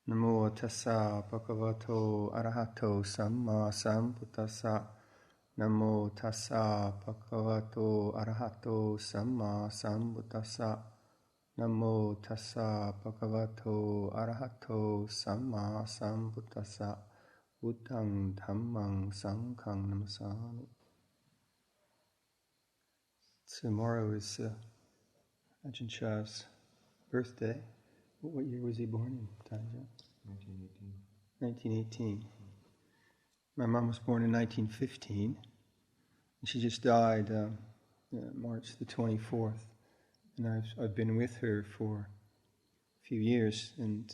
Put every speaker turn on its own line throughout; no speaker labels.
Namo tassa bhagavato arahato samma sambuddhassa. Namo tassa bhagavato arahato samma sambuddhassa. Namo tassa bhagavato arahato samma sambuddhassa. Buddhang dhammang sanghang namasami. Tomorrow is Ajahn Chah's birthday. What year was he born in, Tanja?
1918.
1918. My mom was born in 1915, and she just died March the 24th. And I've been with her for a few years, and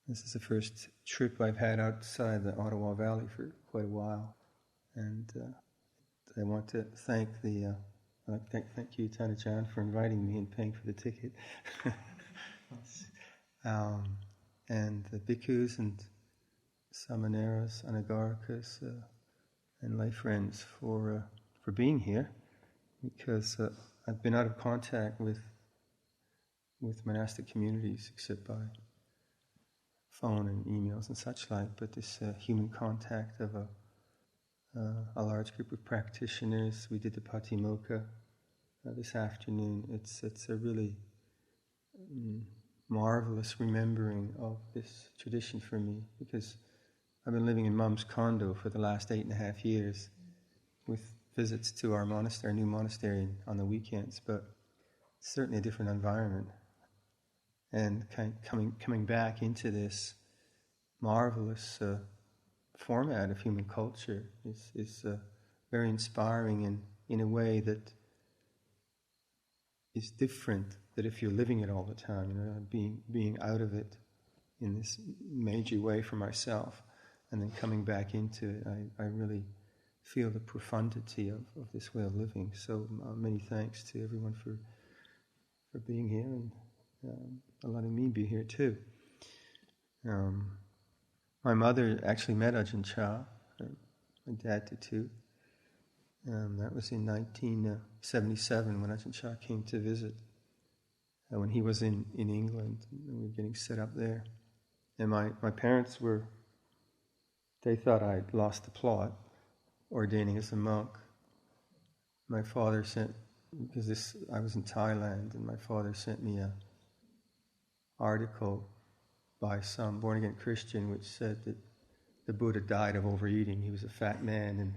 this is the first trip I've had outside the Ottawa Valley for quite a while. And I want to thank thank you, Tanajan, for inviting me and paying for the ticket. And the bhikkhus and samaneras, anagarikas, and lay friends for being here, because I've been out of contact with monastic communities except by phone and emails and such like. But this human contact of a large group of practitioners, we did the Patimokkha this afternoon. It's a really marvelous remembering of this tradition for me, because I've been living in Mum's condo for the last 8.5 years with visits to our monastery, our new monastery, on the weekends, but it's certainly a different environment. And coming back into this marvelous format of human culture is very inspiring, and in a way that is different that if you're living it all the time, being out of it in this major way for myself, and then coming back into it, I really feel the profundity of this way of living. So many thanks to everyone for being here, and letting me be here too. My mother actually met Ajahn Chah, my dad did too. That was in 1977 when Ajahn Chah came to visit, when he was in England, and we were getting set up there. And my parents they thought I'd lost the plot, ordaining as a monk. My father sent, because I was in Thailand, and my father sent me an article by some born-again Christian which said that the Buddha died of overeating. He was a fat man, and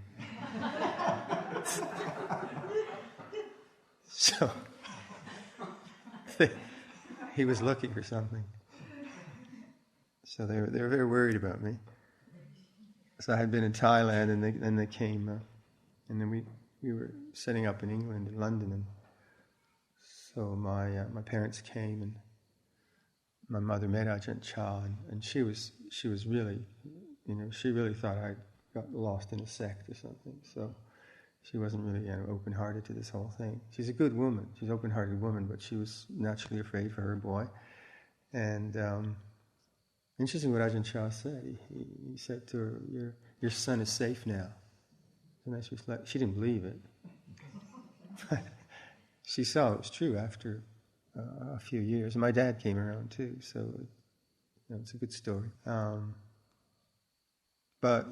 so he was looking for something. So they were very worried about me. So I had been in Thailand, and then they came, and then we were setting up in England, in London, and so my parents came, and my mother met Ajahn Chah, and she was really, she really thought I got lost in a sect or something. So she wasn't really open-hearted to this whole thing. She's a good woman. She's an open-hearted woman, but she was naturally afraid for her boy. And interesting what Ajahn Chah said. He said to her, your son is safe now. And she was like, she didn't believe it. But she saw it was true after a few years. And my dad came around too, so it's a good story. But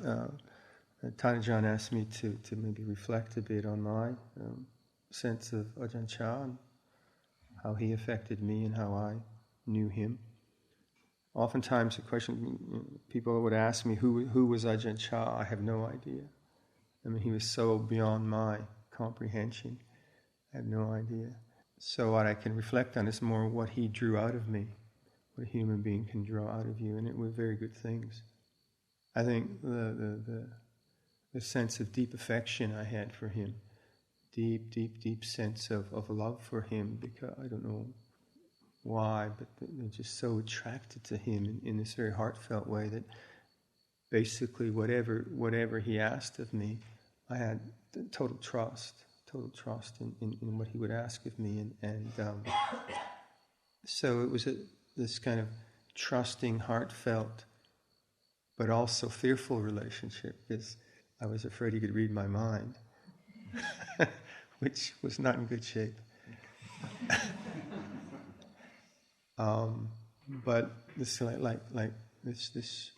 Tanajan asked me to maybe reflect a bit on my sense of Ajahn Chah, and how he affected me and how I knew him. Oftentimes the question, people would ask me, who was Ajahn Chah? I have no idea. I mean, he was so beyond my comprehension. I have no idea. So what I can reflect on is more what he drew out of me, what a human being can draw out of you, and it were very good things. I think the sense of deep affection I had for him, deep sense of love for him, because I don't know why, but they're just so attracted to him in this very heartfelt way that basically whatever he asked of me, I had total trust in what he would ask of me, and so it was this kind of trusting, heartfelt, but also fearful relationship, because I was afraid he could read my mind, which was not in good shape. But this this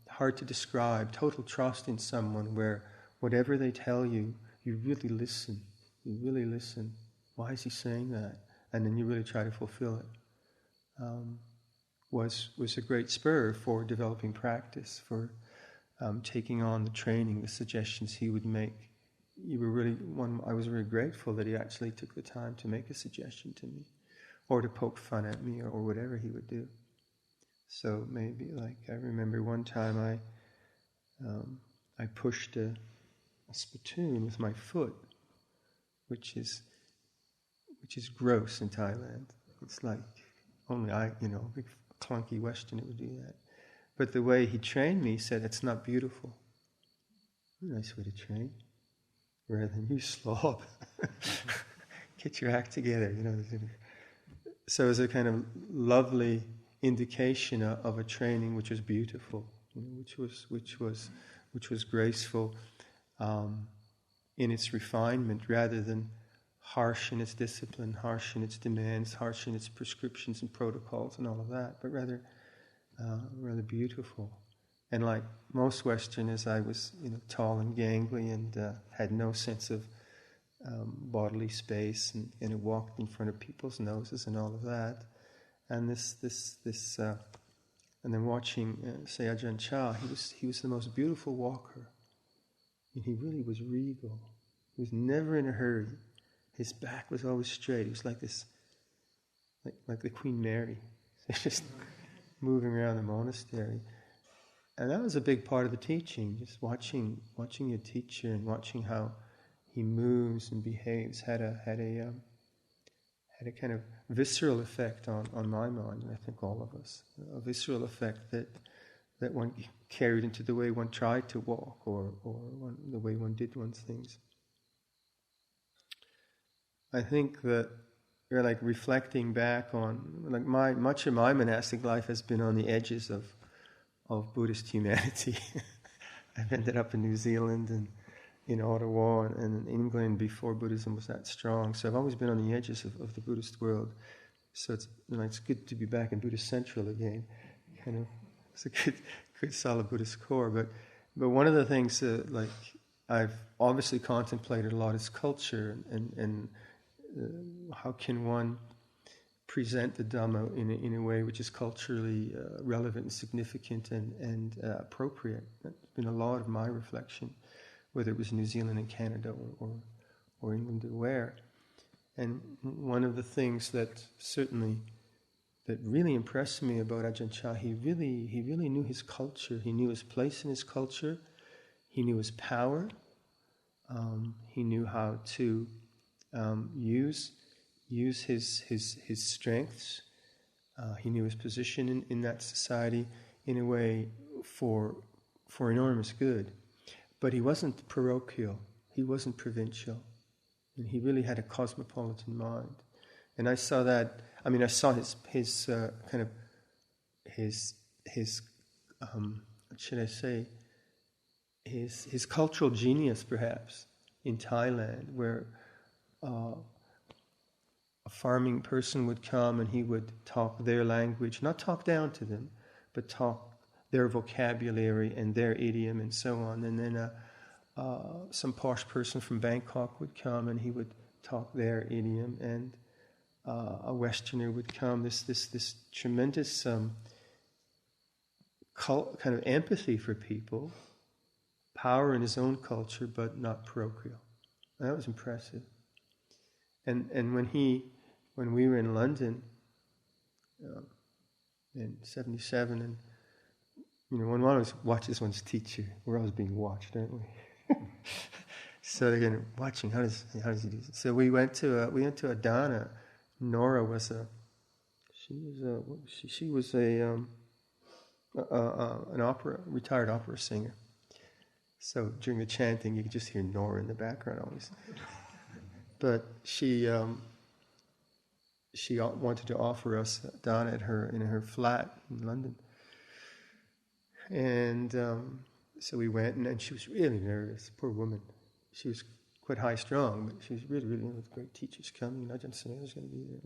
hard to describe total trust in someone where whatever they tell you, you really listen. You really listen. Why is he saying that? And then you really try to fulfill it. Was a great spur for developing practice, for taking on the training, the suggestions he would make. I was really grateful that he actually took the time to make a suggestion to me, or to poke fun at me, or whatever he would do. So maybe, I remember one time I pushed a spittoon with my foot, which is gross in Thailand. It's like only big clunky Westerner would do that. But the way he trained me, he said, "It's not beautiful." Nice way to train. Rather than you slob. Get your act together, So it was a kind of lovely indication of a training which was beautiful, which was graceful in its refinement, rather than harsh in its discipline, harsh in its demands, harsh in its prescriptions and protocols and all of that, but rather beautiful. And like most Westerners, I was tall and gangly and had no sense of bodily space, and it walked in front of people's noses and all of that. And and then watching, say, Ajahn Chah, he was the most beautiful walker. And he really was regal. He was never in a hurry. His back was always straight. He was like this, like the Queen Mary, just moving around the monastery. And that was a big part of the teaching, just watching your teacher and watching how he moves and behaves had a kind of visceral effect on my mind, and I think all of us. A visceral effect that one carried into the way one tried to walk, or the way one did one's things. I think that reflecting back on much of my monastic life has been on the edges of Buddhist humanity. I've ended up in New Zealand and in Ottawa and in England before Buddhism was that strong. So I've always been on the edges of the Buddhist world. So it's good to be back in Buddhist Central again. It's a good solid Buddhist core. But one of the things I've obviously contemplated a lot is culture, and how can one present the Dhamma in a way which is culturally relevant and significant and appropriate. That's been a lot of my reflection, whether it was New Zealand and Canada or England or where. And one of the things that really impressed me about Ajahn Chah, he really knew his culture. He knew his place in his culture. He knew his power. He knew how to use his strengths. He knew his position in that society in a way for enormous good. But he wasn't parochial. He wasn't provincial. And he really had a cosmopolitan mind. And I saw that. I mean, I saw his what should I say? His cultural genius, perhaps, in Thailand, where a farming person would come and he would talk their language, not talk down to them, but talk their vocabulary and their idiom and so on. And then some posh person from Bangkok would come and he would talk their idiom, and a Westerner would come. This tremendous kind of empathy for people, power in his own culture, but not parochial. And that was impressive. And when we were in London in '77, and when one always watches one's teacher, we're always being watched, aren't we? So again, watching how does he do this? So we went to Adana. Nora was an retired opera singer. So during the chanting, you could just hear Nora in the background always. But she wanted to offer us Dana in her flat in London, and so we went, and she was really nervous. Poor woman. She was quite high strung, but she was really with great teachers coming. Ajahn Sunil's going to be there,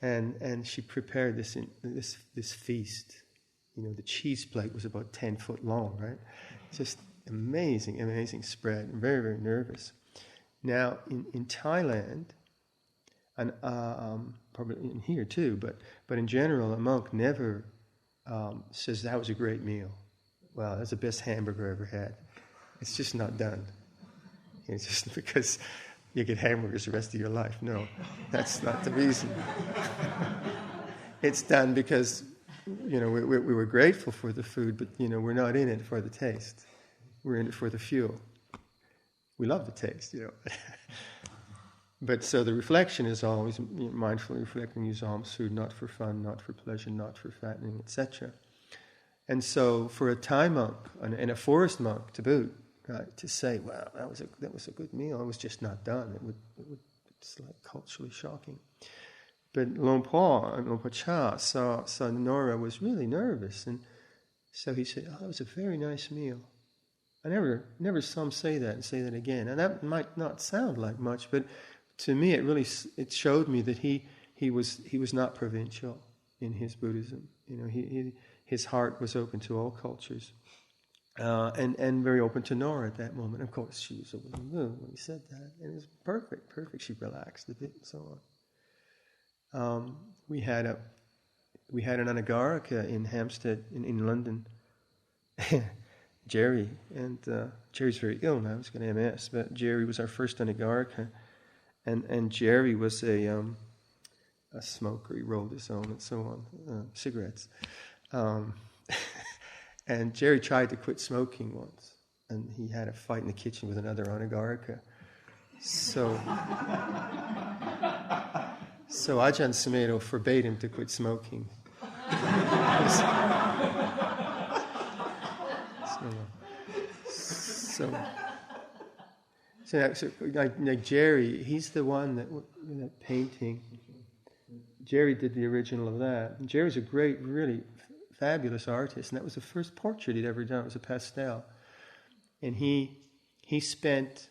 and she prepared this feast. The cheese plate was about 10 foot long, right? Just amazing spread. I'm very, very nervous. Now, in Thailand, and probably in here too, but in general, a monk never says that was a great meal. Wow, that's the best hamburger I ever had. It's just not done. It's just because you get hamburgers the rest of your life. No, that's not the reason. It's done because we were grateful for the food, but we're not in it for the taste. We're in it for the fuel. We love the taste, But so the reflection is always mindfully reflecting, use alms food not for fun, not for pleasure, not for fattening, etc. And so for a Thai monk and a forest monk to boot, right, to say, "Wow, that was a good meal," it was just not done. It's like culturally shocking. But Luang and Luang Cha saw Nora was really nervous, and so he said, "Oh, that was a very nice meal." I never saw him say that again, and that might not sound like much, but to me it showed me that he was not provincial in his Buddhism. His heart was open to all cultures, and very open to Nora at that moment. Of course, she was a little moved when he said that, and it was perfect. She relaxed a bit and so on. We had an Anagarika in Hampstead in London. Jerry, and Jerry's very ill now. He's got MS, but Jerry was our first Anagarika, and Jerry was a smoker. He rolled his own and so on, cigarettes. And Jerry tried to quit smoking once, and he had a fight in the kitchen with another Anagarika. So Ajahn Sumedho forbade him to quit smoking. So like Jerry, he's the one that painting. Jerry did the original of that. And Jerry's a great, really fabulous artist, and that was the first portrait he'd ever done. It was a pastel, and he spent.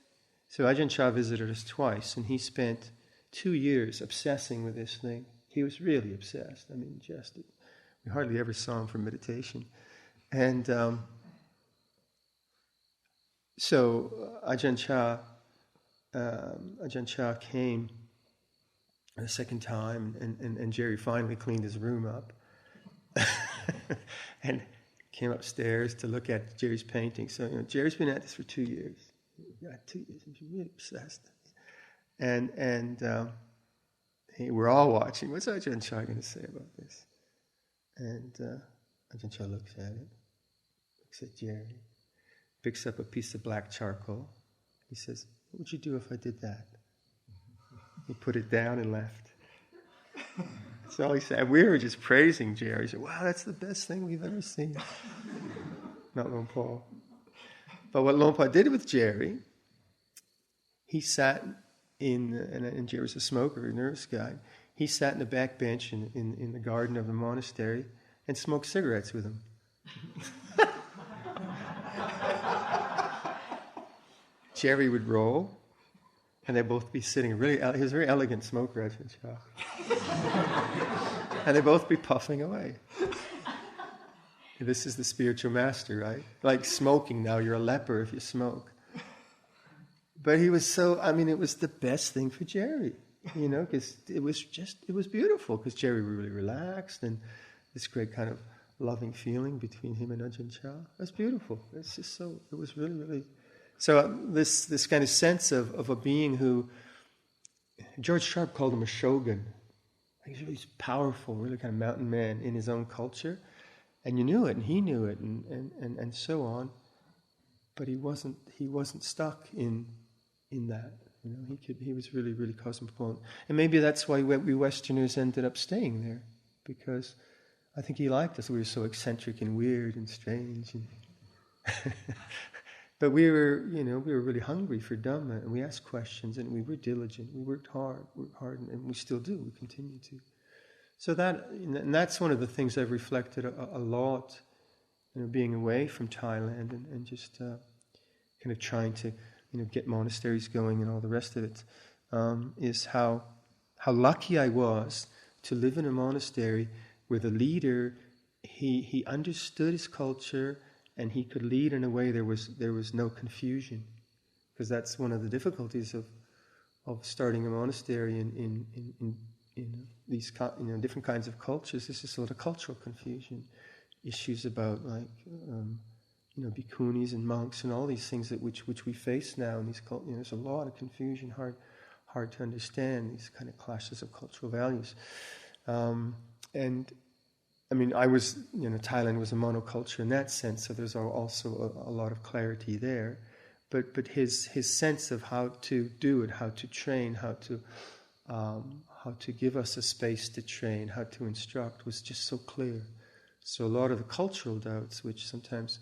So Ajahn Chah visited us twice, and he spent 2 years obsessing with this thing. He was really obsessed. I mean, we hardly ever saw him for meditation, and. So Ajahn Chah came a second time, and Jerry finally cleaned his room up and came upstairs to look at Jerry's painting. So Jerry's been at this for 2 years. Yeah, 2 years. He's really obsessed. And we're all watching. What's Ajahn Chah going to say about this? And Ajahn Chah looks at it, looks at Jerry. Picks up a piece of black charcoal. He says, "What would you do if I did that?" He put it down and left. That's all he said. We were just praising Jerry. He said, "Wow, that's the best thing we've ever seen." Not Luang Por. But what Luang Por did with Jerry, he sat and Jerry was a smoker, a nervous guy. He sat in the back bench in the garden of the monastery and smoked cigarettes with him. Jerry would roll, and they'd both be sitting he was a very elegant smoker, Ajahn Chah. And they'd both be puffing away. This is the spiritual master, right? Like smoking now, you're a leper if you smoke. But he was it was the best thing for Jerry, because it was beautiful, because Jerry was really relaxed, and this great kind of loving feeling between him and Ajahn Chah. It was beautiful. It's just it was really, really... So this kind of sense of a being who, George Sharp called him a shogun. He's really powerful, really kind of mountain man in his own culture, and you knew it, and he knew it, and so on. But he wasn't stuck in that. He was really, really cosmopolitan, and maybe that's why we Westerners ended up staying there, because I think he liked us. We were so eccentric and weird and strange, and but we were really hungry for Dhamma, and we asked questions, and we were diligent. We worked hard, and we still do. We continue to. So that's one of the things I've reflected a lot, being away from Thailand and just kind of trying to, get monasteries going and all the rest of it, is how lucky I was to live in a monastery where the leader, he understood his culture and he could lead in a way there was no confusion, because that's one of the difficulties of starting a monastery in these different kinds of cultures. This is sort of cultural confusion, issues about bhikkhunis and monks and all these things which we face now in these cultures. There's a lot of confusion, hard to understand, these kind of clashes of cultural values. And I mean, Thailand was a monoculture in that sense, so there's also a lot of clarity there. But his sense of how to do it, how to train, how to give us a space to train, how to instruct, was just so clear. So a lot of the cultural doubts, which sometimes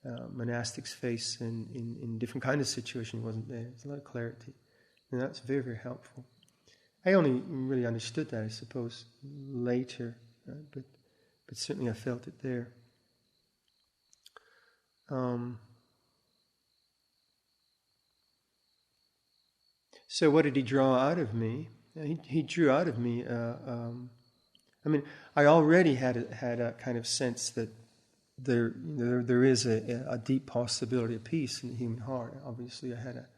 monastics face in different kind of situations, wasn't there. There's a lot of clarity, and that's very, very helpful. I only really understood that, I suppose, later, but certainly I felt it there. So what did he draw out of me? He drew out of me. I already had a kind of sense that there is a deep possibility of peace in the human heart. Obviously, I had a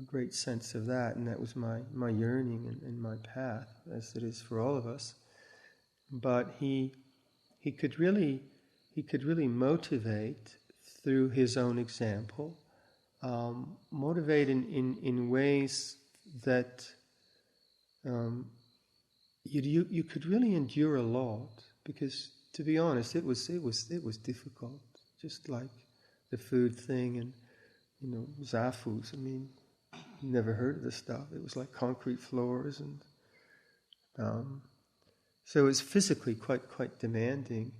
great sense of that, and that was my yearning and my path, as it is for all of us. But he could really motivate through his own example. Motivate in ways that you could really endure a lot, because, to be honest, it was difficult. Just like the food thing and zafus. I mean, never heard of this stuff. It was like concrete floors, and so it was physically quite demanding.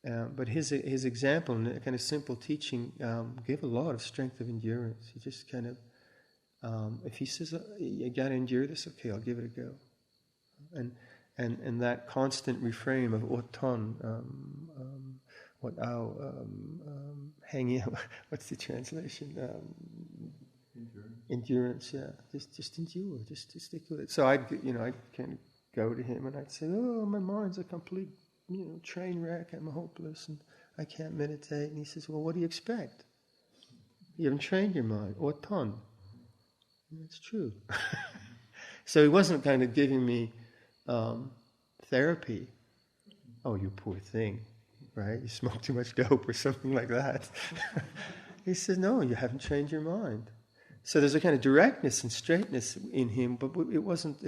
But his example and a kind of simple teaching gave a lot of strength of endurance. He just kind of, if he says, you got to endure this, okay, I'll give it a go. And that constant refrain of oton, hanging, what's the translation? Endurance, yeah. Just endure, just stick with it. So I'd kind of go to him and I'd say, oh, my mind's a complete train wreck, I'm hopeless, and I can't meditate. And he says, well, what do you expect? You haven't trained your mind. Oton. That's true. So he wasn't kind of giving me therapy. Oh, you poor thing, right? You smoke too much dope or something like that. He says, no, you haven't trained your mind. So there's a kind of directness and straightness in him, but it wasn't.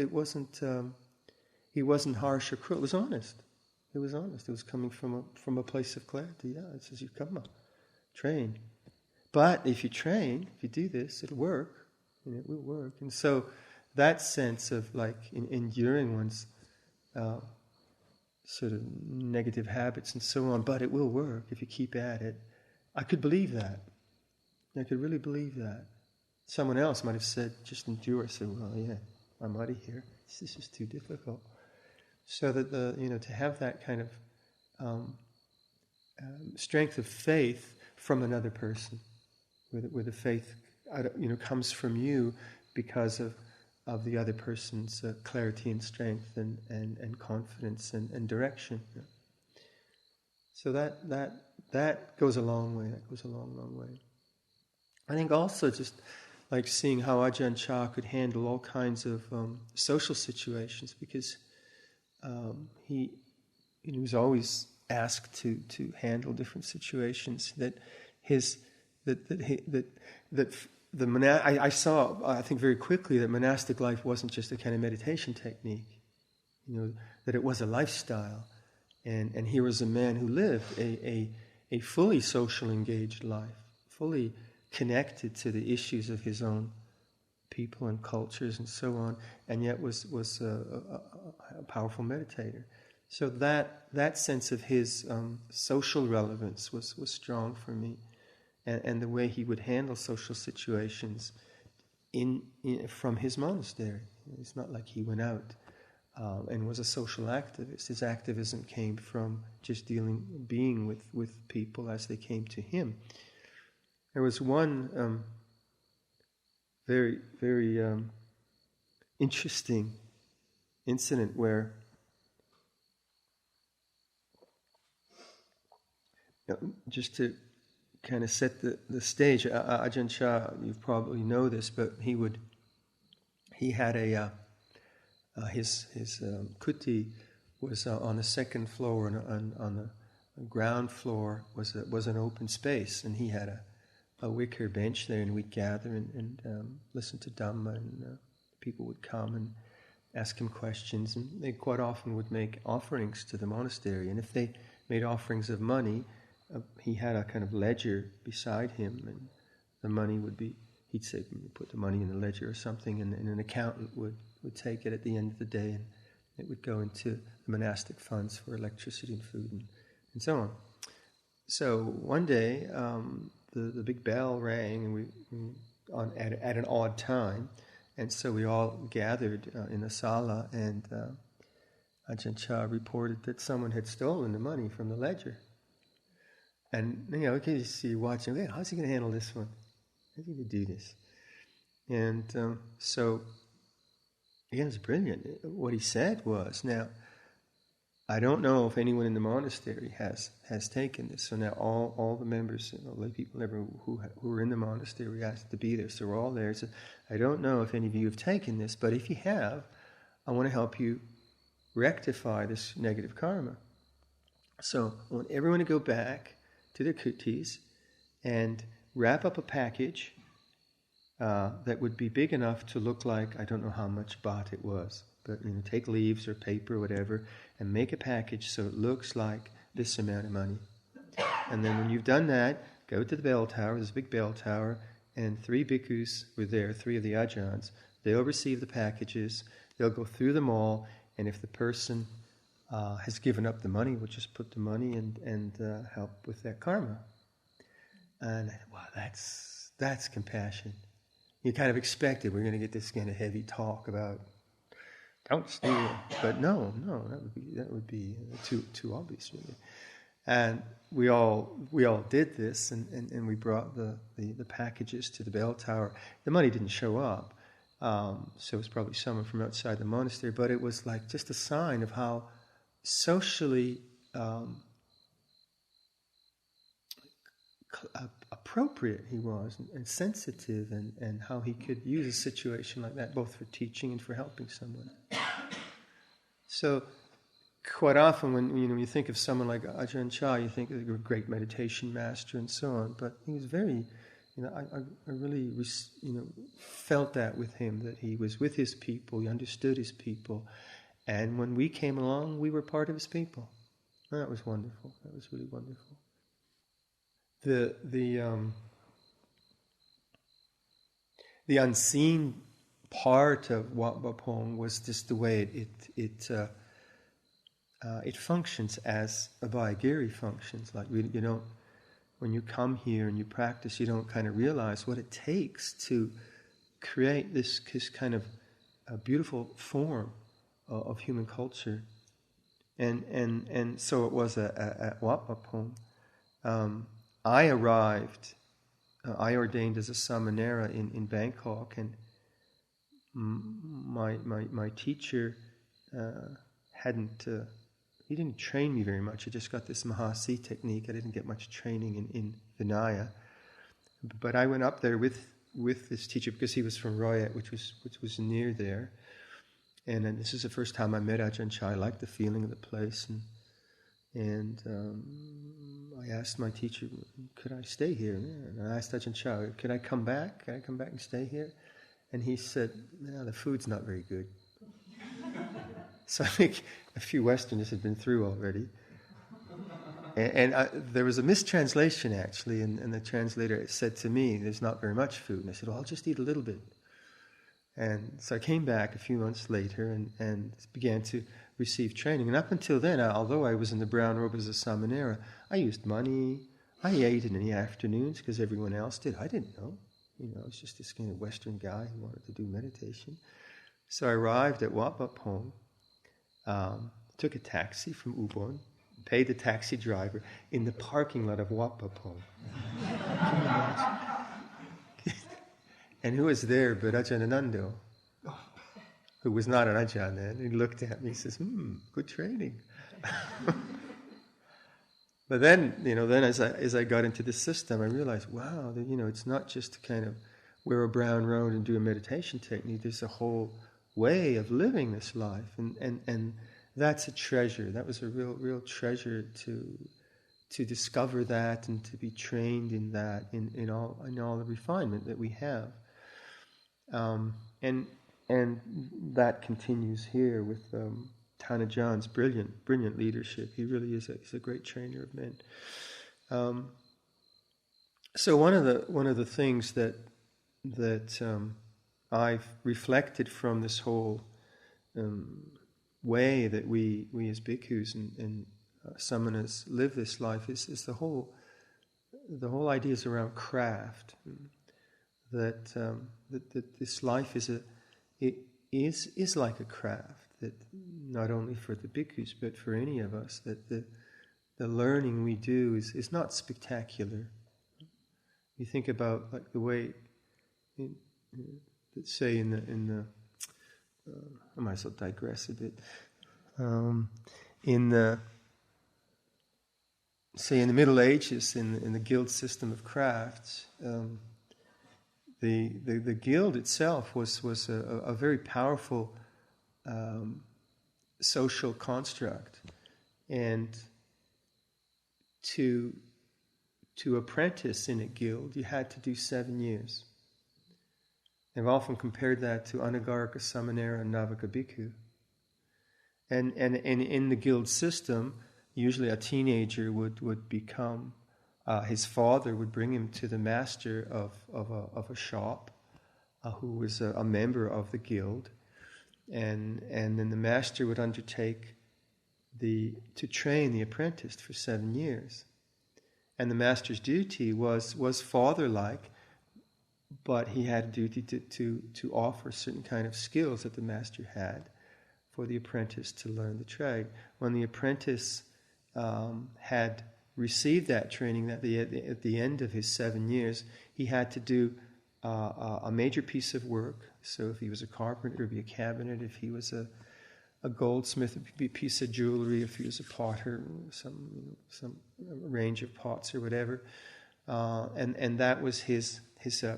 He wasn't harsh or cruel. It was honest. It was honest. It was coming from a place of clarity. Yeah, it says, you come up, train. But if you train, if you do this, it'll work. And it will work. And so that sense of like enduring one's sort of negative habits and so on, but it will work if you keep at it. I could believe that. I could really believe that. Someone else might have said, just endure. I said, well, yeah, I'm out of here. This is too difficult. So that to have that kind of strength of faith from another person, where the faith comes from you because of the other person's clarity and strength and confidence and direction. So that goes a long way. That goes a long way. I think also just like seeing how Ajahn Chah could handle all kinds of social situations, because he was always asked to handle different situations. I saw, I think very quickly, that monastic life wasn't just a kind of meditation technique. That it was a lifestyle, and here was a man who lived a fully social engaged life, fully connected to the issues of his own people and cultures and so on, and yet was a powerful meditator. So that sense of his social relevance was strong for me, and the way he would handle social situations from his monastery. It's not like he went out and was a social activist. His activism came from just being with people as they came to him. There was one very, very interesting incident where just to kind of set the stage, Ajahn Chah, you probably know this, but he had his kuti was on the second floor, and on the ground floor was an open space, and he had a wicker bench there, and we'd gather and listen to Dhamma, and people would come and ask him questions, and they quite often would make offerings to the monastery, and if they made offerings of money, he had a kind of ledger beside him, and the money would be, he'd say, put the money in the ledger or something, and an accountant would take it at the end of the day, and it would go into the monastic funds for electricity and food and so on. So one day, the big bell rang, and at an odd time, and so we all gathered in the sala, and Ajahn Chah reported that someone had stolen the money from the ledger. And, you can see you watching, hey, how's he going to handle this one? How's he going to do this? And so, again, it's brilliant. What he said was, now, I don't know if anyone in the monastery has taken this. So now all the members, lay people who were in the monastery asked to be there. So we're all there. So I don't know if any of you have taken this, but if you have, I want to help you rectify this negative karma. So I want everyone to go back to their kutis and wrap up a package that would be big enough to look like, I don't know how much baht it was, but take leaves or paper or whatever and make a package so it looks like this amount of money. And then when you've done that, go to the bell tower, there's a big bell tower, and 3 bhikkhus were there, 3 of the ajahns. They'll receive the packages, they'll go through them all, and if the person has given up the money, we'll just put the money and help with that karma. And wow, that's compassion. You kind of expected we're going to get this kind of heavy talk about don't steal, but no, that would be too obvious, really. And we all did this, and we brought the packages to the bell tower. The money didn't show up, so it was probably someone from outside the monastery. But it was like just a sign of how socially appropriate he was, and sensitive, and how he could use a situation like that both for teaching and for helping someone. So quite often when you think of someone like Ajahn Chah, you think of a great meditation master and so on, but he was very, I really felt that with him, that he was with his people, he understood his people, and when we came along, we were part of his people. And that was wonderful. That was really wonderful. The unseen part of Wat Bapong was just the way it functions as Abhayagiri functions. Like you don't, when you come here and you practice, you don't kind of realize what it takes to create this kind of beautiful form of human culture. And so it was at Wat Bapong. I arrived, I ordained as a samanera in Bangkok, and my teacher he didn't train me very much. I just got this Mahasi technique. I didn't get much training in Vinaya. But I went up there with this teacher because he was from Royat, which was near there. And then this is the first time I met Ajahn Chah. I liked the feeling of the place, and I asked my teacher, could I stay here? And I asked Ajahn Chah, could I come back? Can I come back and stay here? And he said, no, the food's not very good. So I think a few Westerners had been through already. And there was a mistranslation, actually, and the translator said to me, there's not very much food. And I said, well, I'll just eat a little bit. And so I came back a few months later and began to receive training. And up until then, although I was in the brown robe as a samanera, I used money. I ate in the afternoons because everyone else did. I didn't know. I was just this kind of Western guy who wanted to do meditation. So I arrived at Wat Bapong, took a taxi from Ubon, paid the taxi driver in the parking lot of Wat Bapong. And who was there but Ajahn Anando? who was not an Ajahn then, he looked at me and says, good training. But then, then as I got into the system, I realized, wow, it's not just to kind of wear a brown robe and do a meditation technique. There's a whole way of living this life, and that's a treasure. That was a real treasure to discover that and to be trained in that in all the refinement that we have, and that continues here with Tanajan's brilliant leadership. He really is he's a great trainer of men. So one of the things that I've reflected from this whole way that we as bhikkhus and samanas live this life is the whole ideas around craft. That this life is like a craft. That not only for the bhikkhus but for any of us, that the learning we do is not spectacular. You think about like the way, let's say in the I might as well digress a bit. In the Middle Ages, in the guild system of crafts, the guild itself was a very powerful social construct, and to apprentice in a guild, you had to do 7 years. I've often compared that to Anagarika, Samanera, and Navaka Bhikkhu. And in the guild system, usually a teenager would become, his father would bring him to the master of a shop, who was a member of the guild, and then the master would undertake to train the apprentice for 7 years. And the master's duty was father-like, but he had a duty to offer certain kind of skills that the master had for the apprentice to learn the trade. When the apprentice had received that training, at the end of his 7 years, he had to do a major piece of work. So if he was a carpenter, it would be a cabinet. If he was a goldsmith, it would be a piece of jewelry. If he was a potter, some range of pots or whatever. And that was his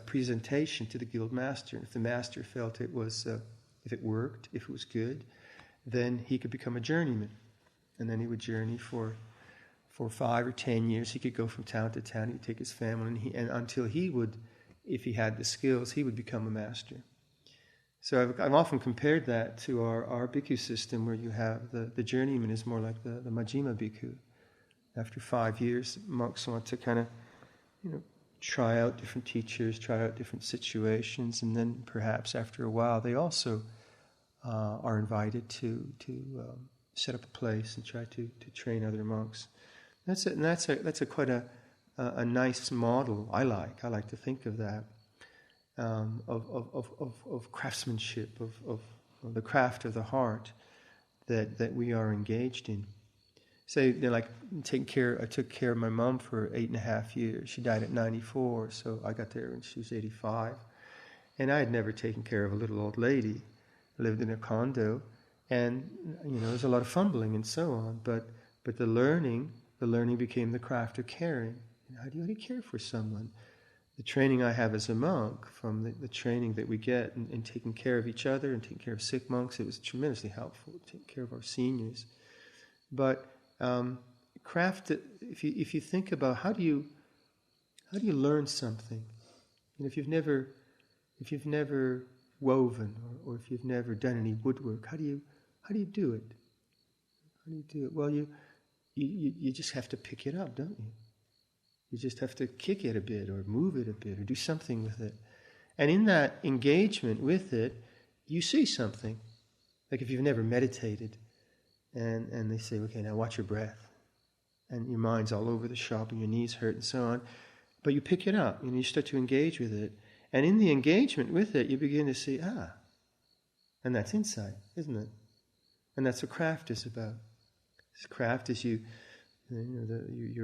presentation to the guild master. And if the master felt it was, if it worked, if it was good, then he could become a journeyman. And then he would journey for 5 or 10 years. He could go from town to town. He would take his family, and until he would, if he had the skills, he would become a master. So I've often compared that to our bhikkhu system, where you have the journeyman is more like the Majjhima bhikkhu. After 5 years, monks want to kind of, try out different teachers, try out different situations, and then perhaps after a while they also are invited to set up a place and try to train other monks. That's quite a nice model. I like to think of that, of craftsmanship, of the craft of the heart that we are engaged in. Say, I took care of my mom for 8.5 years. She died at 94, so I got there when she was 85. And I had never taken care of a little old lady. I lived in a condo, and there was a lot of fumbling and so on. But the learning became the craft of caring. How do you care for someone? The training I have as a monk, from the training that we get in taking care of each other and taking care of sick monks, it was tremendously helpful. Taking care of our seniors, but craft. If you think about how do you learn something, if you've never woven or if you've never done any woodwork, how do you do it? How do you do it? Well, you just have to pick it up, don't you? You just have to kick it a bit or move it a bit or do something with it. And in that engagement with it, you see something. Like if you've never meditated, and they say, okay, now watch your breath. And your mind's all over the shop and your knees hurt and so on. But you pick it up and you start to engage with it. And in the engagement with it, you begin to see, and that's insight, isn't it? And that's what craft is about. This craft is you're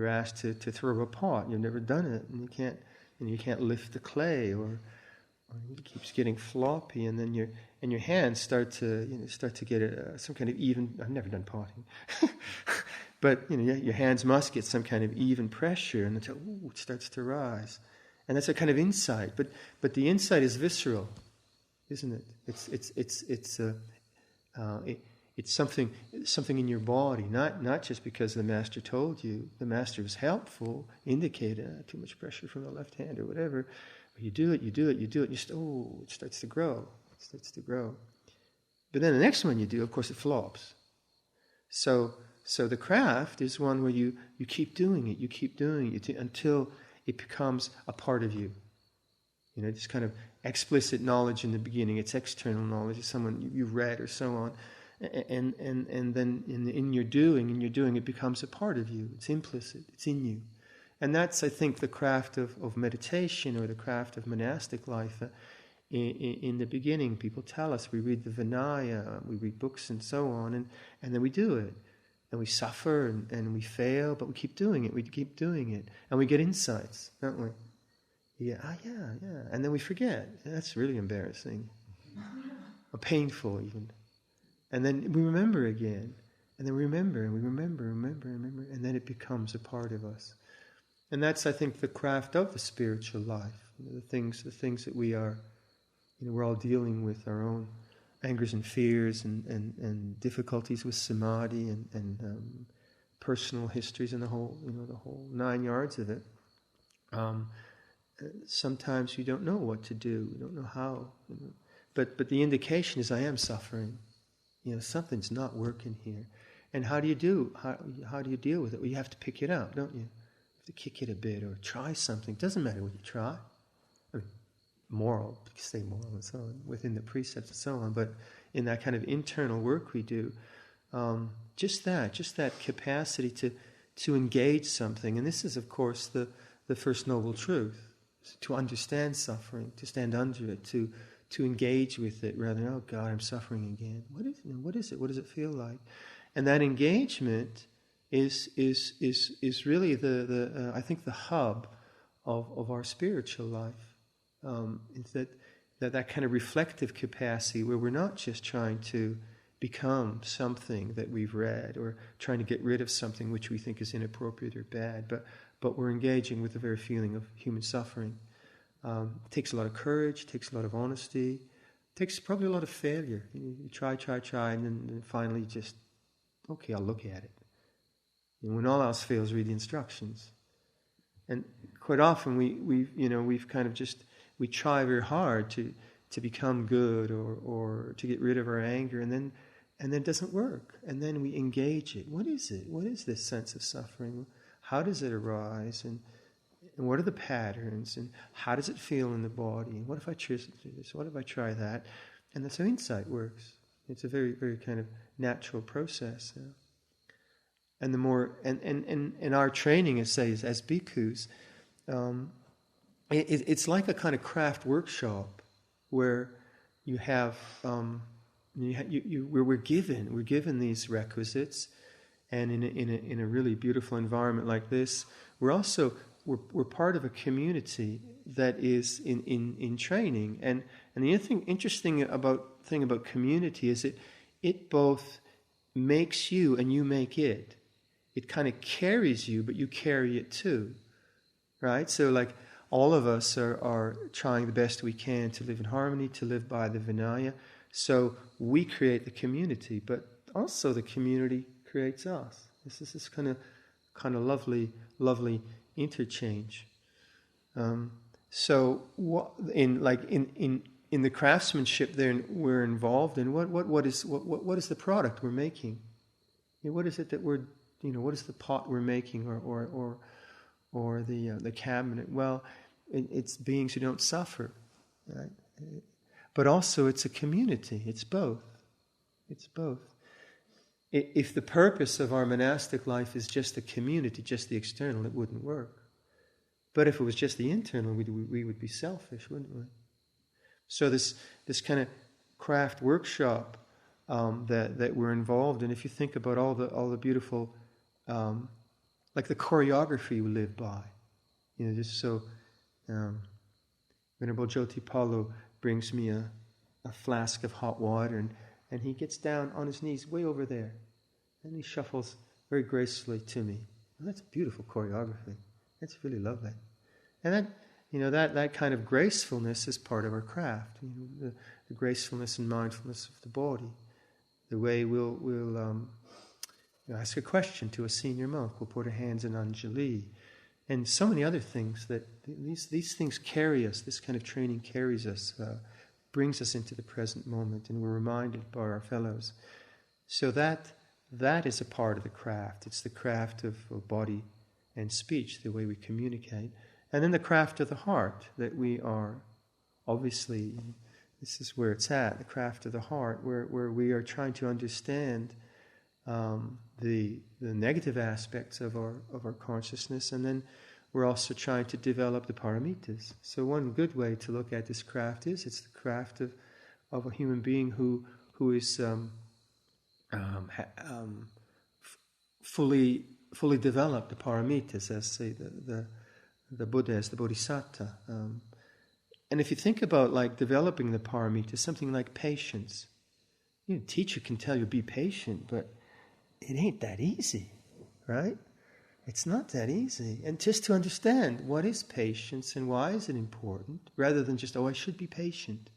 asked to throw a pot. You've never done it, and you can't lift the clay, or It keeps getting floppy, and then your hands start to get some kind of even. I've never done potting, but your hands must get some kind of even pressure, and until it starts to rise, and that's a kind of insight. But the insight is visceral, isn't it? It's something in your body, not just because the master told you. The master was helpful, indicated too much pressure from the left hand or whatever. But you do it, and it starts to grow. It starts to grow. But then the next one you do, of course, it flops. So the craft is one where you keep doing it, until it becomes a part of you. This kind of explicit knowledge in the beginning. It's external knowledge. It's someone you've read or so on. And then in your doing, it becomes a part of you. It's implicit. It's in you. And that's, I think, the craft of meditation, or the craft of monastic life. In the beginning, people tell us, we read the Vinaya, we read books and so on, and then we do it. And we suffer and we fail, but we keep doing it. And we get insights, don't we? Yeah. And then we forget. That's really embarrassing. Or painful, even. And then we remember again. And then we remember, and we remember, and then it becomes a part of us. And that's, I think, the craft of the spiritual life. The things that we are, we're all dealing with our own angers and fears and difficulties with samadhi and personal histories and the whole 9 yards of it. Sometimes you don't know what to do. You don't know how. But the indication is, I am suffering. Something's not working here. And how do you deal with it? Well, you have to pick it up, don't you? To kick it a bit or try something. It doesn't matter what you try. Moral, you can stay moral and so on, within the precepts and so on, but in that kind of internal work we do, just that capacity to engage something. And this is, of course, the first noble truth, to understand suffering, to stand under it, to engage with it rather than, oh God, I'm suffering again. What is it? What does it feel like? And that engagement is really the I think the hub of our spiritual life. It's that kind of reflective capacity where we're not just trying to become something that we've read or trying to get rid of something which we think is inappropriate or bad, but we're engaging with the very feeling of human suffering. It takes a lot of courage, it takes a lot of honesty, it takes probably a lot of failure. You try, and then finally just, okay, I'll look at it. When all else fails, read the instructions. And quite often we've kind of just, we try very hard to become good or to get rid of our anger, and then it doesn't work. And then we engage it. What is it? What is this sense of suffering? How does it arise? And what are the patterns? And how does it feel in the body? And what if I choose to do this? What if I try that? And that's how insight works. It's a very, very kind of natural process. And the more, and our training, as bhikkhus, it's like a kind of craft workshop where you have, where we're given these requisites, and in a really beautiful environment like this, we're part of a community that is in training. And the interesting thing about community is it both makes you and you make it. It kind of carries you, but you carry it too, right? So like all of us are trying the best we can to live in harmony, to live by the Vinaya. So we create the community, but also the community creates us. This is this kind of lovely interchange. So what, in the craftsmanship there we're involved in, what is the product we're making? What is it that we're, what is the pot we're making, or the cabinet? Well, it's beings who don't suffer, right? But also it's a community. It's both. It's both. If the purpose of our monastic life is just the community, just the external, it wouldn't work. But if it was just the internal, we would be selfish, wouldn't we? So this kind of craft workshop that we're involved in. If you think about all the beautiful, like the choreography we live by, just so Venerable Jotipalo brings me a flask of hot water, and he gets down on his knees way over there, and he shuffles very gracefully to me. Well, that's beautiful choreography. That's really lovely. And that kind of gracefulness is part of our craft. The gracefulness and mindfulness of the body. The way we'll ask a question to a senior monk. We'll put our hands in Anjali. And so many other things that these things carry us. This kind of training carries us, brings us into the present moment, and we're reminded by our fellows. So that is a part of the craft. It's the craft of body and speech, the way we communicate. And then the craft of the heart, that we are, obviously, this is where it's at, the craft of the heart, where we are trying to understand the negative aspects of our consciousness, and then we're also trying to develop the paramitas. So one good way to look at this craft is it's the craft of a human being who is fully developed the paramitas, as say the Buddha, as the Bodhisattva. And if you think about like developing the paramitas, something like patience. Teacher can tell you be patient, but it ain't that easy, right? It's not that easy. And just to understand what is patience and why is it important, rather than just, I should be patient.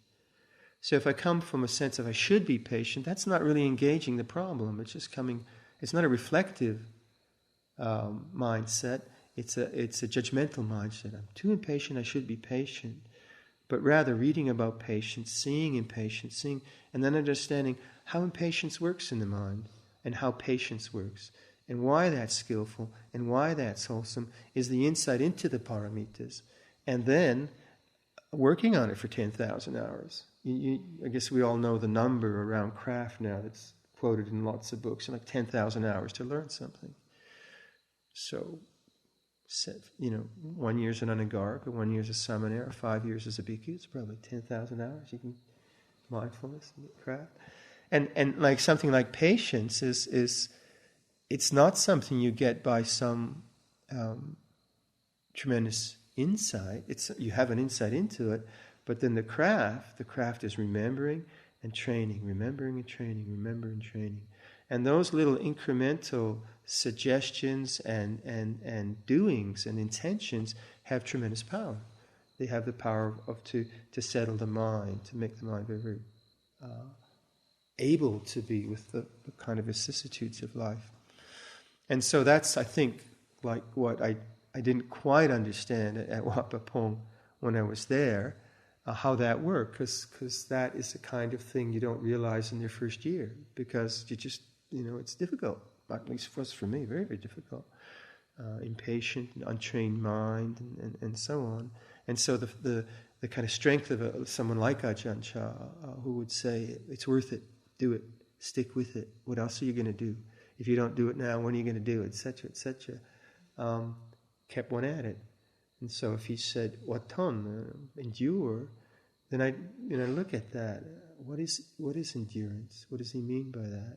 So if I come from a sense of I should be patient, that's not really engaging the problem. It's just coming, it's not a reflective mindset. It's a judgmental mindset. I'm too impatient, I should be patient. But rather reading about patience, seeing impatience, and then understanding how impatience works in the mind, and how patience works, and why that's skillful, and why that's wholesome, is the insight into the paramitas. And then working on it for 10,000 hours. I guess we all know the number around craft now that's quoted in lots of books, like 10,000 hours to learn something. So, 1 year as an anagarika, 1 year as a samanera, 5 years as a bhikkhu, it's probably 10,000 hours. You can mindfulness and craft. And like something like patience is it's not something you get by some tremendous insight. You have an insight into it, but then the craft is remembering and training, remembering and training, remember and training. And those little incremental suggestions and doings and intentions have tremendous power. They have the power to settle the mind, to make the mind very, very able to be with the kind of vicissitudes of life. And so that's, I think, like what I didn't quite understand at Wat Pah Pong when I was there, how that worked, because that is the kind of thing you don't realize in your first year, because you just, it's difficult, at least for me, very, very difficult. Impatient, untrained mind, and so on. And so the kind of strength of someone like Ajahn Chah, who would say, it's worth it, do it, stick with it, what else are you going to do? If you don't do it now, when are you going to do it, etc., etc., kept one at it. And so if he said, Watan, endure, then I look at that. What is endurance? What does he mean by that?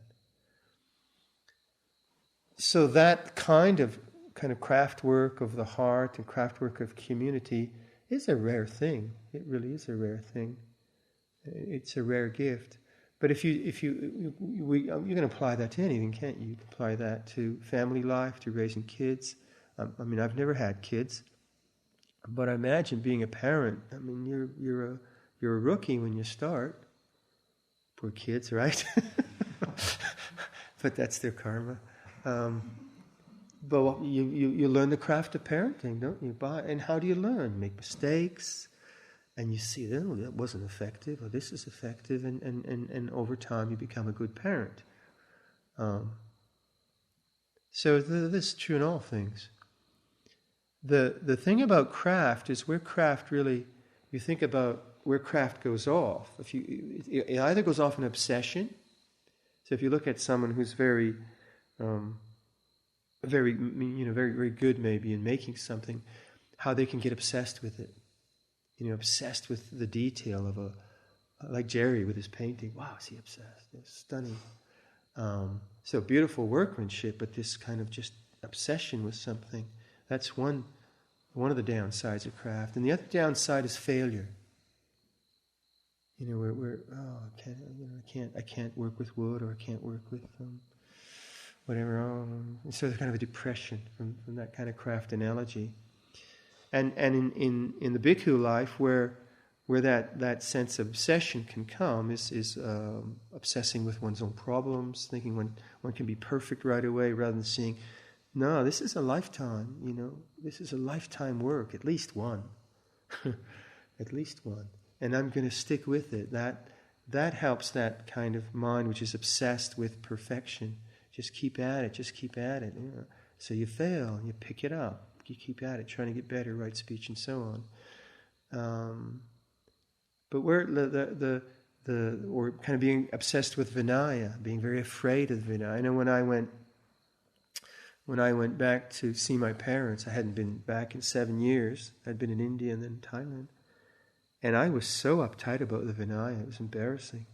So that kind of craft work of the heart and craft work of community is a rare thing. It really is a rare thing. It's a rare gift. But you can apply that to anything, can't you? You can apply that to family life, to raising kids. I've never had kids, but I imagine being a parent. You're a rookie when you start. Poor kids, right? But that's their karma. But you learn the craft of parenting, don't you? And how do you learn? Make mistakes, and you see that wasn't effective, or this is effective, and over time you become a good parent. So this is true in all things. The thing about craft is where craft really, you think about where craft goes off. It either goes off in obsession. So if you look at someone who's very very very good maybe in making something, how they can get obsessed with it. Obsessed with the detail of like Jerry with his painting. Wow, is he obsessed? It's stunning. So beautiful workmanship, but this kind of just obsession with something. That's one one of the downsides of craft. And the other downside is failure. I can't work with wood, or I can't work with whatever. So there's kind of a depression from that kind of craft analogy. And in the bhikkhu life, where that sense of obsession can come is obsessing with one's own problems, thinking one can be perfect right away, rather than seeing, no, this is a lifetime. This is a lifetime work, at least one, at least one. And I'm going to stick with it. That helps that kind of mind which is obsessed with perfection. Just keep at it. Just keep at it. So you fail, you pick it up. You keep at it, trying to get better, right speech, and so on. But we're or kind of being obsessed with Vinaya, being very afraid of Vinaya. I know when I went back to see my parents, I hadn't been back in 7 years. I'd been in India and then Thailand. And I was so uptight about the Vinaya, it was embarrassing.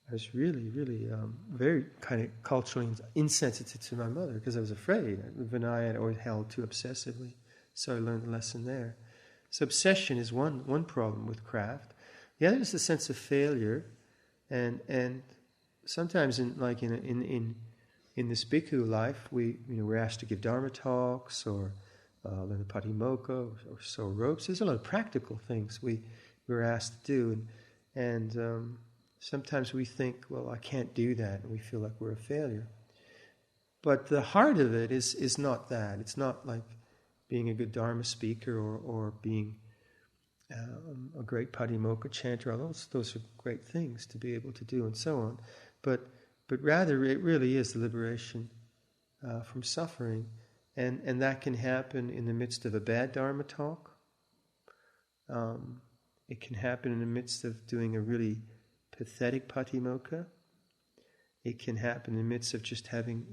I was really, really very kind of culturally insensitive to my mother because I was afraid. The Vinaya I'd always held too obsessively. So I learned the lesson there. So obsession is one problem with craft. The other is the sense of failure. And sometimes in this bhikkhu life, we're asked to give dharma talks or learn the patimokkha or sew ropes. There's a lot of practical things we're asked to do, and sometimes we think, well, I can't do that, and we feel like we're a failure. But the heart of it is not that. It's not like being a good dharma speaker or being a great patimokkha chanter. Those are great things to be able to do, and so on. But rather, it really is the liberation from suffering, and that can happen in the midst of a bad dharma talk. It can happen in the midst of doing a really pathetic patimokkha. It can happen in the midst of just having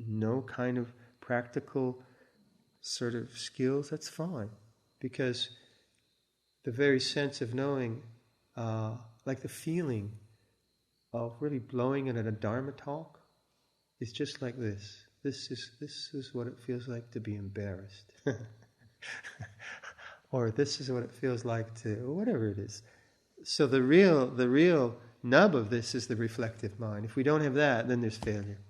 no kind of practical sort of skills. That's fine, because the very sense of knowing, like the feeling of really blowing it at a dharma talk, is just like this. This is what it feels like to be embarrassed. Or this is what it feels like to, whatever it is. So the real nub of this is the reflective mind. If we don't have that, then there's failure.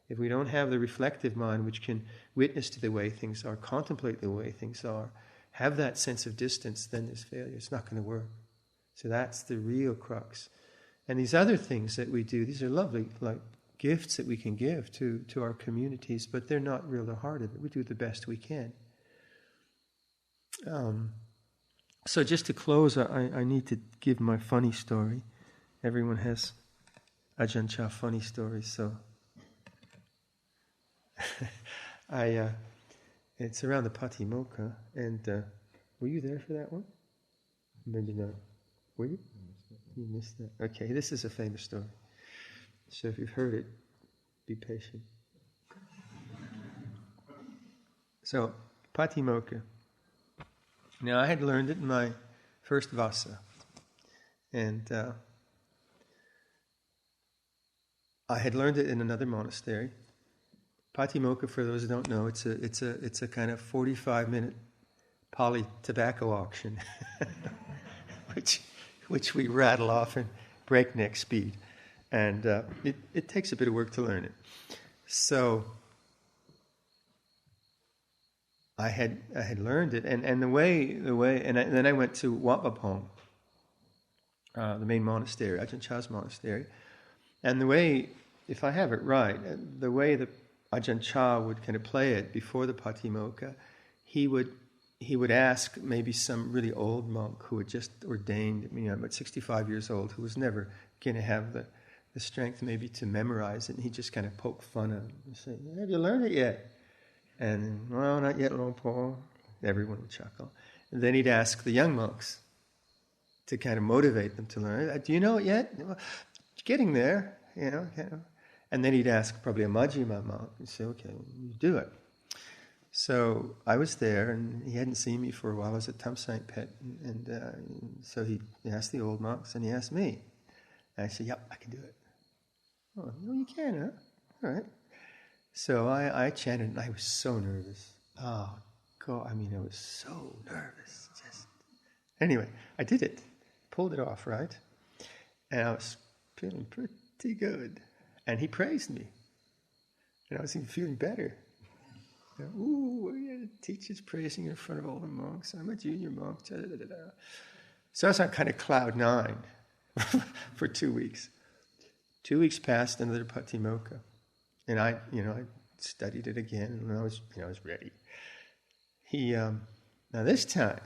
If we don't have the reflective mind which can witness to the way things are, contemplate the way things are, have that sense of distance, then there's failure. It's not going to work. So that's the real crux. And these other things that we do, these are lovely, like gifts that we can give to our communities, but they're not real the heart of it. We do the best we can. So just to close, I need to give my funny story. Everyone has Ajahn Chah funny stories, so it's around the patimokkha, and were you there for that one? Maybe not. Were you? You missed that. Okay, this is a famous story. So if you've heard it, be patient. So, patimokkha. Now, I had learned it in my first vasa, and I had learned it in another monastery. Patimokkha, for those who don't know, it's a kind of 45-minute Pali tobacco auction, which we rattle off in breakneck speed, and it takes a bit of work to learn it. So I had learned it, and the way, and then I went to Wat Pah, the main monastery, Ajahn Chah's monastery, and the way, if I have it right, the way that Ajahn Chah would kind of play it before the patimokkha, he would ask maybe some really old monk who had just ordained, about 65 years old, who was never going to have the strength maybe to memorize it, and he'd just kind of poke fun at him and say, "Have you learned it yet?" And, "Well, not yet, Lord Paul." Everyone would chuckle. And then he'd ask the young monks to kind of motivate them to learn. "Do you know it yet?" "Well, getting there, And then he'd ask probably a Majjhima monk and say, "Okay, you do it." So I was there, and he hadn't seen me for a while. I was at Thamsaint Pet, and so he asked the old monks, and he asked me. And I said, "Yep, I can do it." "Oh, no, you can, huh? All right." So I chanted, and I was so nervous. Oh, God, I mean, I was so nervous. Anyway, I did it. Pulled it off, right? And I was feeling pretty good. And he praised me. And I was even feeling better. Ooh, yeah, the teacher's praising you in front of all the monks. I'm a junior monk. So I was on kind of cloud 9 for 2 weeks. 2 weeks passed under Patimokkha. And I studied it again, and I was ready. He, now this time,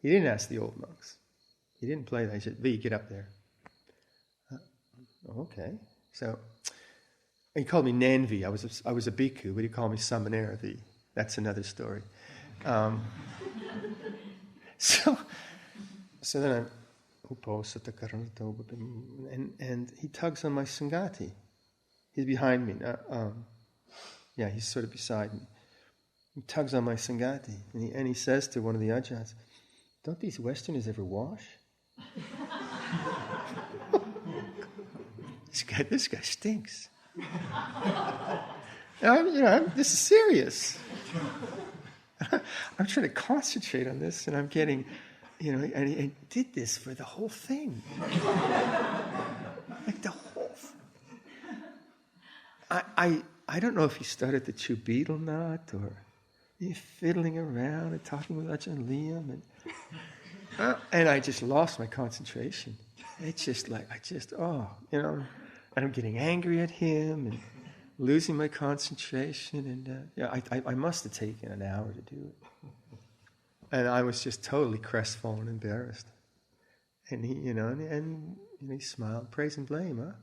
he didn't ask the old monks. He didn't play that. He said, V, get up there. Okay. So he called me Nanvi. I was a bhikkhu, but he called me Samanera V. That's another story. So then and he tugs on my sangati. He's behind me. He's sort of beside me. He tugs on my sangati, and he says to one of the ajahns, "Don't these Westerners ever wash?" This guy stinks. This is serious. I'm trying to concentrate on this, and I'm getting, and he did this for the whole thing. Like the whole thing. I don't know if he started to chew betel nut or fiddling around and talking with Ajahn Liam, and I just lost my concentration. It's just like, and I'm getting angry at him and losing my concentration, and I must have taken an hour to do it. And I was just totally crestfallen, embarrassed. And he, and he smiled, praise and blame, huh?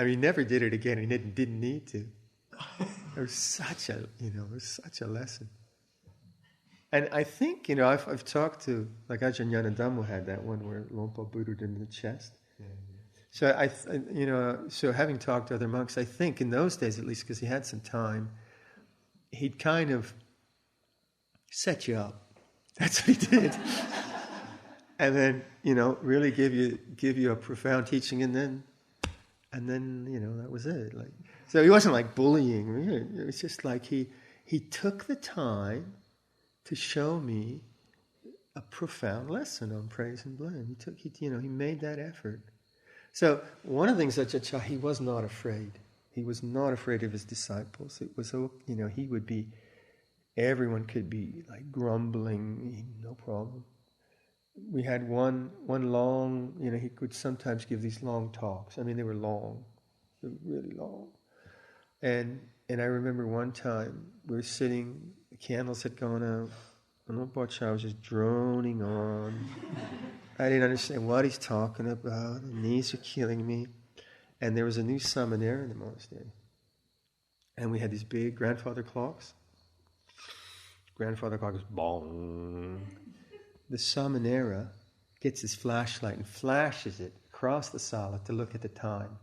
He never did it again. He didn't need to. It was such a lesson. And I think, I've talked to, like Ajahn Viradhammo had that one where Lompa booted him in the chest. Yeah. So so having talked to other monks, I think in those days, at least because he had some time, he'd kind of set you up. That's what he did. And then, really give you a profound teaching, and then that was it. Like, so he wasn't like bullying. Really. It was just like he took the time to show me a profound lesson on praise and blame. He made that effort. So one of the things that Ajahn Chah, he was not afraid. He was not afraid of his disciples. It was, he would be, everyone could be like grumbling, no problem. We had one long, he could sometimes give these long talks. I mean, they were long. They were really long. And I remember one time, we were sitting, the candles had gone out, and I was just droning on. I didn't understand what he's talking about. The knees are killing me. And there was a new samanera in the monastery. And we had these big grandfather clocks. Grandfather clock was bong. The samanera gets his flashlight and flashes it across the sala to look at the time.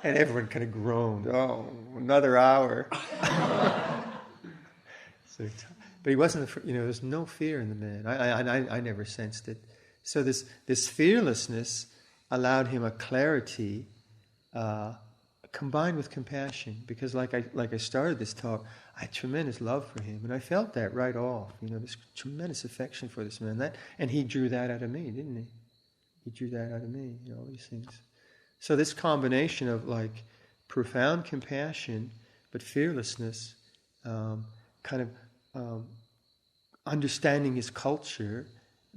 And everyone kind of groaned, another hour. But he wasn't, there's no fear in the man. I never sensed it. So this fearlessness allowed him a clarity combined with compassion. Because like I started this talk, I had tremendous love for him. And I felt that right off, this tremendous affection for this man. And he drew that out of me, didn't he? He drew that out of me, all these things. So this combination of like profound compassion, but fearlessness, understanding his culture,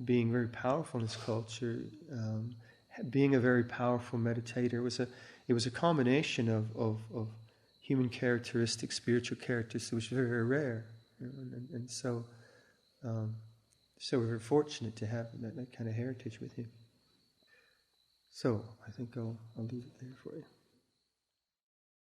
being very powerful in his culture, being a very powerful meditator, it was a combination of human characteristics, spiritual characteristics, which was very, very rare, and so we were fortunate to have that kind of heritage with him. So I think I'll leave it there for you.